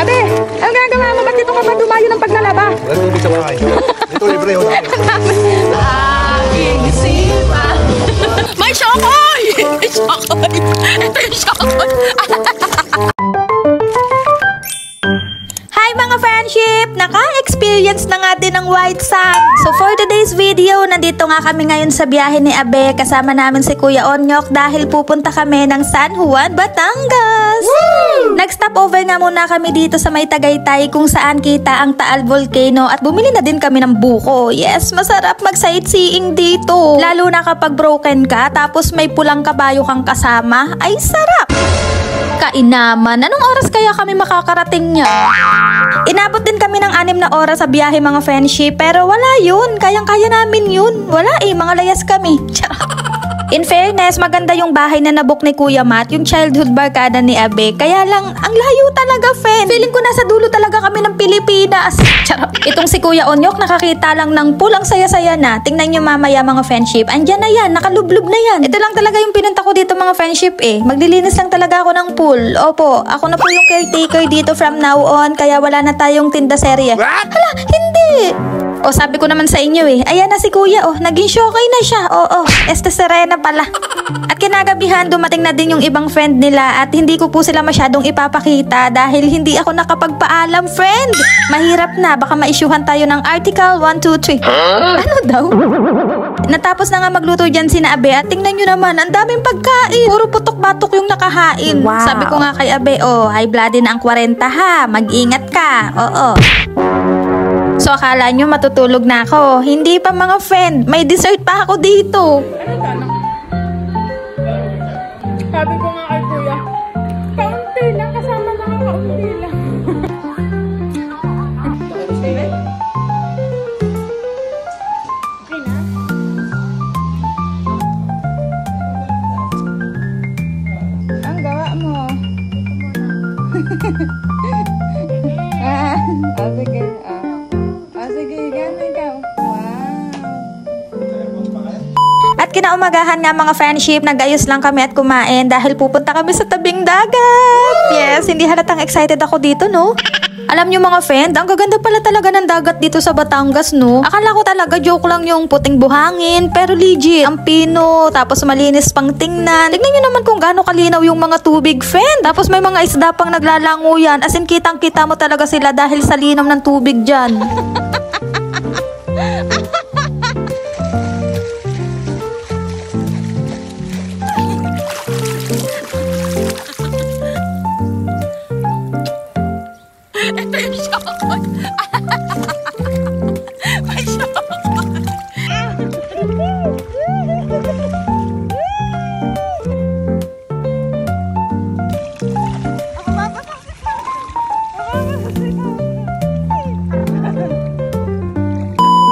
Abe, ang gagawa mo? Ba't dito ka pa dumayo ng paglalaba? Wala tubig sa bahay. Dito libre ho namin. May syokoy! May syokoy! Ito yung syokoy! Hi mga friendship! Naka-experience na nga din ng white sand. So for today's video, nandito nga kami ngayon sa biyahe ni Abe. Kasama namin si Kuya Onyok dahil pupunta kami ng San Juan, Batangas. Nag-stop over nga muna kami dito sa may Tagaytay kung saan kita ang Taal Volcano at bumili na din kami ng buko. Yes, masarap mag-sightseeing dito. Lalo na kapag broken ka tapos may pulang kabayo kang kasama. Ay sarap! Kainaman. Anong oras kaya kami makakarating niya? Inabot din kami ng 6 na oras sa biyahe mga friendship, pero wala yun. Kayang-kaya namin yun. Wala mga layas kami. In fairness, maganda yung bahay na nabook ni Kuya Matt, yung childhood barkada ni Abe. Kaya lang, ang layo talaga, friend. Feeling ko nasa dulo talaga kami ng Pilipinas. Charot. Itong si Kuya Onyok, nakakita lang ng pool, ang saya-saya na. Tingnan nyo mamaya mga friendship. Andyan na yan, nakalublob na yan. Ito lang talaga yung pinunta ko dito mga friendship Maglilinis lang talaga ako ng pool. Opo, ako na po yung caretaker dito from now on, kaya wala na tayong tinda serye. Hala, hindi! O sabi ko naman sa inyo ayan na si Kuya naging shokay na siya. Este Serena pala. At kinagabihan dumating na din yung ibang friend nila at hindi ko po sila masyadong ipapakita dahil hindi ako nakapagpaalam, friend. Mahirap na, baka ma-issuehan tayo ng Article 1, 2, 3. Ano daw? Natapos na nga magluto dyan si Abe at tingnan nyo naman, ang daming pagkain. Puro putok-batok yung nakahain. Wow. Sabi ko nga kay Abe, high blooded na ang 40 ha. Mag-ingat ka. So akala nyo matutulog na ako. Hindi pa mga friend. May dessert pa ako dito. Sabi ko nga kay Kuya, kaunti lang. Kasama na kaunti lang. Okay na? Ang gawa mo. Sige. Sige, ganun ka. At kinaumagahan nga mga friendship, nag-ayos lang kami at kumain dahil pupunta kami sa tabing dagat. Yes, hindi halatang excited ako dito, no? Alam nyo mga friend, ang gaganda pala talaga ng dagat dito sa Batangas, no? Akala ko talaga joke lang yung puting buhangin, pero legit, ang pino, tapos malinis pang tingnan. Tignan nyo naman kung gaano kalinaw yung mga tubig, friend. Tapos may mga isda pang naglalango yan, as in kitang-kita mo talaga sila dahil sa linaw ng tubig dyan. Ito yung syokoy. May syokoy.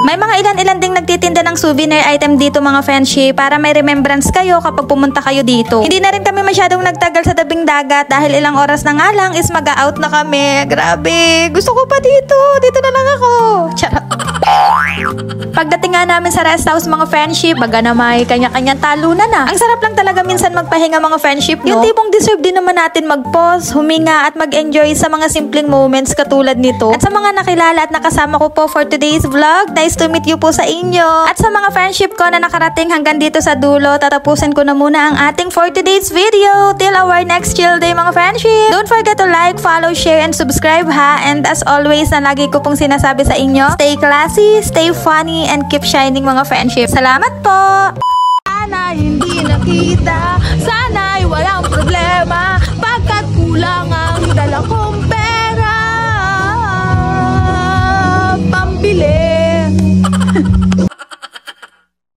May mga ilan-ilan ding nagtitinda ng souvenir item dito mga friendship para may remembrance kayo kapag pumunta kayo dito. Hindi na rin kami masyadong nagtagal sa tabing dagat dahil ilang oras na nga lang is mag-out na kami. Grabe, gusto ko pa dito. Dito na lang ako. Charot. Pagdating nga namin sa rest house mga friendship, baga na may kanya-kanyang talunan na. Ang sarap lang talaga minsan magpahinga mga friendship, no? Yung tipong deserve din naman natin mag-pause, huminga at mag-enjoy sa mga simpleng moments katulad nito. At sa mga nakilala at nakasama ko po for today's vlog, nice to meet you po sa inyo. At sa mga friendship ko na nakarating hanggang dito sa dulo, tatapusin ko na muna ang ating for today's video. Till our next chill day mga friendship. Don't forget to like, follow, share, and subscribe ha. And as always na lagi ko pong sinasabi sa inyo, stay classy, stay funny, and keep shining mga friendship. Salamat po! Sana hindi nakita